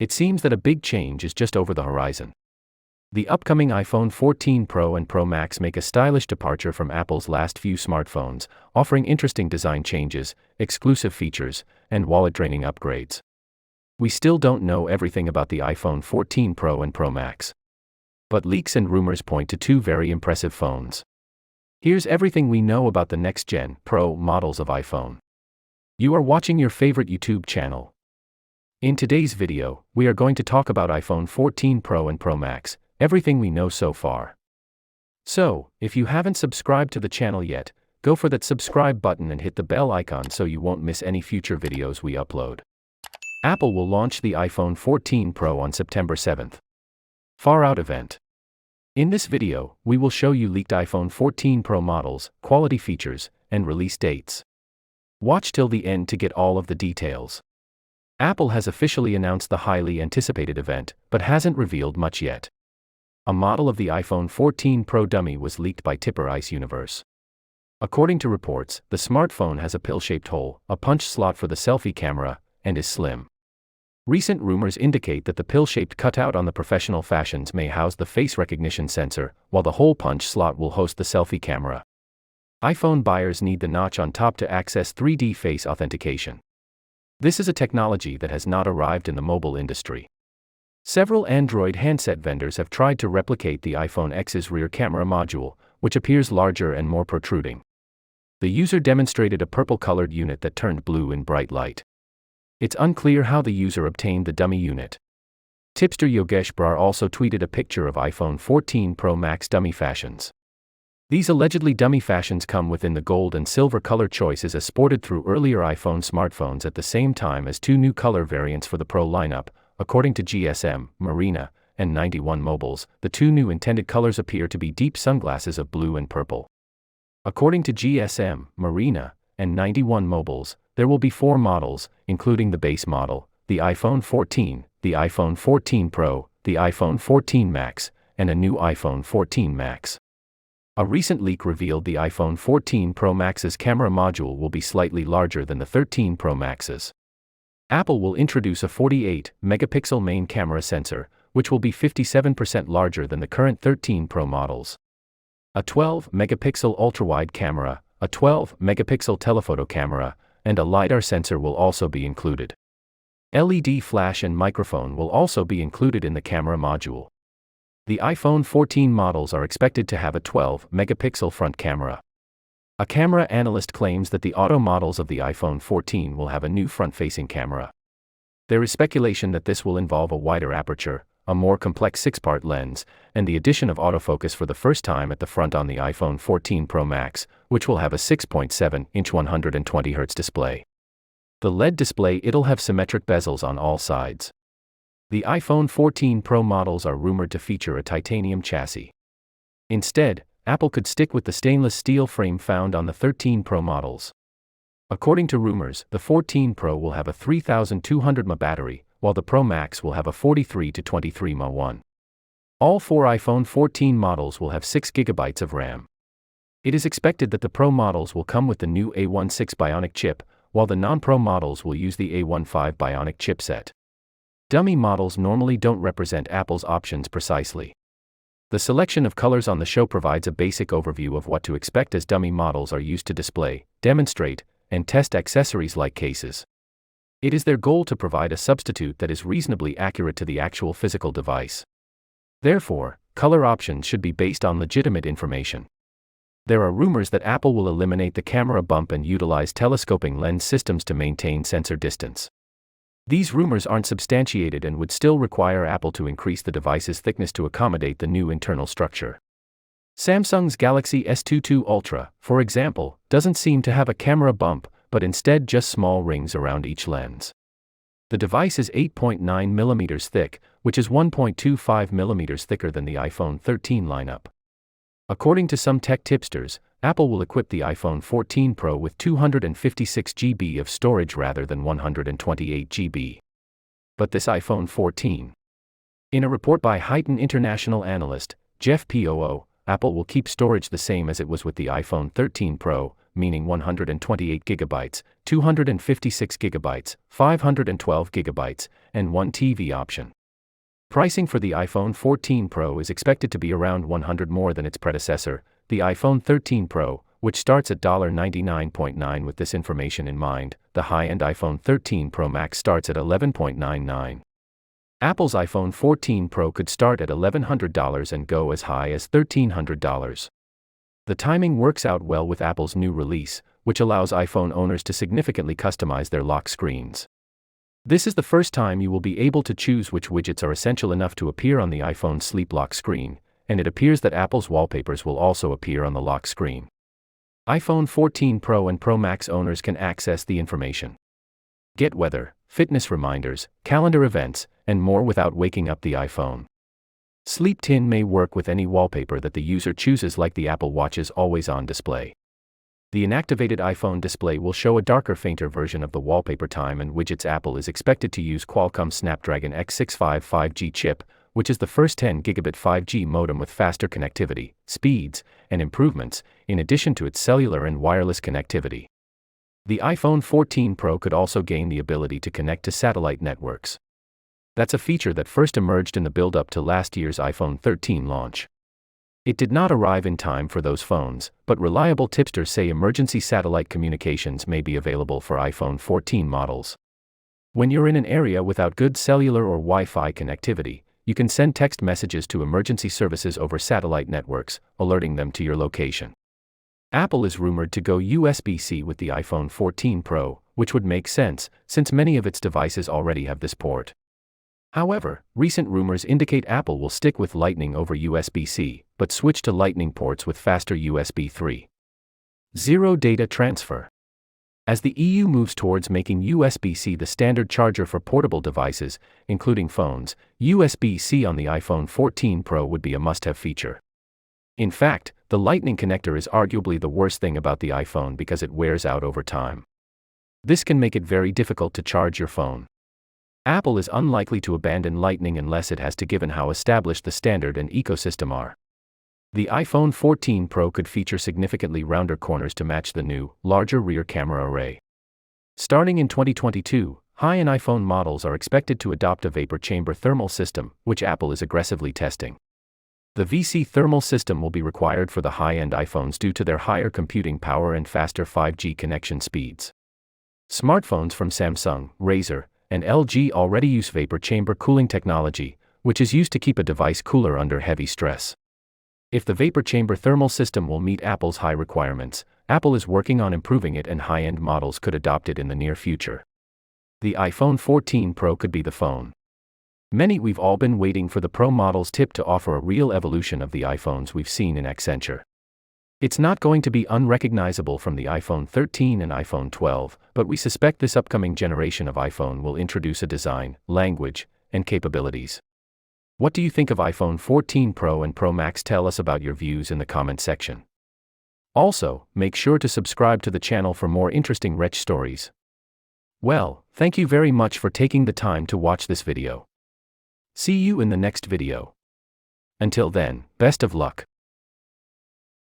It seems that a big change is just over the horizon. The upcoming iPhone 14 Pro and Pro Max make a stylish departure from Apple's last few smartphones, offering interesting design changes, exclusive features, and wallet-draining upgrades. We still don't know everything about the iPhone 14 Pro and Pro Max. But leaks and rumors point to two very impressive phones. Here's everything we know about the next-gen Pro models of iPhone. You are watching your favorite YouTube channel. In today's video, we are going to talk about iPhone 14 Pro and Pro Max, everything we know so far. So, if you haven't subscribed to the channel yet, go for that subscribe button and hit the bell icon so you won't miss any future videos we upload. Apple will launch the iPhone 14 Pro on September 7th. Far Out event. In this video, we will show you leaked iPhone 14 Pro models, quality features, and release dates. Watch till the end to get all of the details. Apple has officially announced the highly anticipated event, but hasn't revealed much yet. A model of the iPhone 14 Pro dummy was leaked by Tipper Ice Universe. According to reports, the smartphone has a pill-shaped hole, a punch slot for the selfie camera, and is slim. Recent rumors indicate that the pill-shaped cutout on the professional fashions may house the face recognition sensor, while the hole punch slot will host the selfie camera. iPhone buyers need the notch on top to access 3D face authentication. This is a technology that has not arrived in the mobile industry. Several Android handset vendors have tried to replicate the iPhone X's rear camera module, which appears larger and more protruding. The user demonstrated a purple-colored unit that turned blue in bright light. It's unclear how the user obtained the dummy unit. Tipster Yogesh Brar also tweeted a picture of iPhone 14 Pro Max dummy fashions. These allegedly dummy fashions come within the gold and silver color choices as sported through earlier iPhone smartphones at the same time as two new color variants for the Pro lineup. According to GSM, Marina, and 91 Mobiles, the two new intended colors appear to be deep sunglasses of blue and purple. According to GSM, Marina, and 91 Mobiles, there will be 4 models, including the base model, the iPhone 14, the iPhone 14 Pro, the iPhone 14 Max, and a new iPhone 14 Max. A recent leak revealed the iPhone 14 Pro Max's camera module will be slightly larger than the 13 Pro Max's. Apple will introduce a 48-megapixel main camera sensor, which will be 57% larger than the current 13 Pro models. A 12-megapixel ultra-wide camera, a 12-megapixel telephoto camera, and a LiDAR sensor will also be included. LED flash and microphone will also be included in the camera module. The iPhone 14 models are expected to have a 12-megapixel front camera. A camera analyst claims that the auto models of the iPhone 14 will have a new front-facing camera. There is speculation that this will involve a wider aperture, a more complex 6-part lens, and the addition of autofocus for the first time at the front on the iPhone 14 Pro Max, which will have a 6.7-inch 120Hz display. The LED display it'll have symmetric bezels on all sides. The iPhone 14 Pro models are rumored to feature a titanium chassis. Instead, Apple could stick with the stainless steel frame found on the 13 Pro models. According to rumors, the 14 Pro will have a 3200 mAh battery, while the Pro Max will have a 43 to 23 mAh one. All 4 iPhone 14 models will have 6 GB of RAM. It is expected that the Pro models will come with the new A16 Bionic chip, while the non-Pro models will use the A15 Bionic chipset. Dummy models normally don't represent Apple's options precisely. The selection of colors on the show provides a basic overview of what to expect as dummy models are used to display, demonstrate, and test accessories like cases. It is their goal to provide a substitute that is reasonably accurate to the actual physical device. Therefore, color options should be based on legitimate information. There are rumors that Apple will eliminate the camera bump and utilize telescoping lens systems to maintain sensor distance. These rumors aren't substantiated and would still require Apple to increase the device's thickness to accommodate the new internal structure. Samsung's Galaxy S22 Ultra, for example, doesn't seem to have a camera bump, but instead just small rings around each lens. The device is 8.9mm thick, which is 1.25mm thicker than the iPhone 13 lineup. According to some tech tipsters, Apple will equip the iPhone 14 Pro with 256 GB of storage rather than 128 GB. But this iPhone 14. In a report by Highton international analyst, Jeff Poole, Apple will keep storage the same as it was with the iPhone 13 Pro, meaning 128GB, 256GB, 512GB, and 1 TB option. Pricing for the iPhone 14 Pro is expected to be around $100 more than its predecessor, the iPhone 13 Pro, which starts at $99.9. With this information in mind, the high-end iPhone 13 Pro Max starts at $11.99. Apple's iPhone 14 Pro could start at $1,100 and go as high as $1,300. The timing works out well with Apple's new release, which allows iPhone owners to significantly customize their lock screens. This is the first time you will be able to choose which widgets are essential enough to appear on the iPhone Sleep lock screen, and it appears that Apple's wallpapers will also appear on the lock screen. iPhone 14 Pro and Pro Max owners can access the information. Get weather, fitness reminders, calendar events, and more without waking up the iPhone. Sleep Tin may work with any wallpaper that the user chooses, like the Apple Watch's always-on display. The inactivated iPhone display will show a darker, fainter version of the wallpaper time and widgets. Apple is expected to use Qualcomm Snapdragon X65 5G chip, which is the first 10 gigabit 5G modem with faster connectivity, speeds, and improvements, in addition to its cellular and wireless connectivity. The iPhone 14 Pro could also gain the ability to connect to satellite networks. That's a feature that first emerged in the build-up to last year's iPhone 13 launch. It did not arrive in time for those phones, but reliable tipsters say emergency satellite communications may be available for iPhone 14 models. When you're in an area without good cellular or Wi-Fi connectivity, you can send text messages to emergency services over satellite networks, alerting them to your location. Apple is rumored to go USB-C with the iPhone 14 Pro, which would make sense, since many of its devices already have this port. However, recent rumors indicate Apple will stick with Lightning over USB-C, but switch to Lightning ports with faster USB 3.0 data transfer. As the EU moves towards making USB-C the standard charger for portable devices, including phones, USB-C on the iPhone 14 Pro would be a must-have feature. In fact, the Lightning connector is arguably the worst thing about the iPhone because it wears out over time. This can make it very difficult to charge your phone. Apple is unlikely to abandon Lightning unless it has to, given how established the standard and ecosystem are. The iPhone 14 Pro could feature significantly rounder corners to match the new, larger rear camera array. Starting in 2022, high-end iPhone models are expected to adopt a vapor chamber thermal system, which Apple is aggressively testing. The VC thermal system will be required for the high-end iPhones due to their higher computing power and faster 5G connection speeds. Smartphones from Samsung, Razer, and LG already use vapor chamber cooling technology, which is used to keep a device cooler under heavy stress. If the vapor chamber thermal system will meet Apple's high requirements, Apple is working on improving it, and high-end models could adopt it in the near future. The iPhone 14 Pro could be the phone. We've all been waiting for the Pro model's tip to offer a real evolution of the iPhones we've seen in Accenture. It's not going to be unrecognizable from the iPhone 13 and iPhone 12, but we suspect this upcoming generation of iPhone will introduce a design, language, and capabilities. What do you think of iPhone 14 Pro and Pro Max? Tell us about your views in the comment section. Also, make sure to subscribe to the channel for more interesting rech stories. Well, thank you very much for taking the time to watch this video. See you in the next video. Until then, best of luck.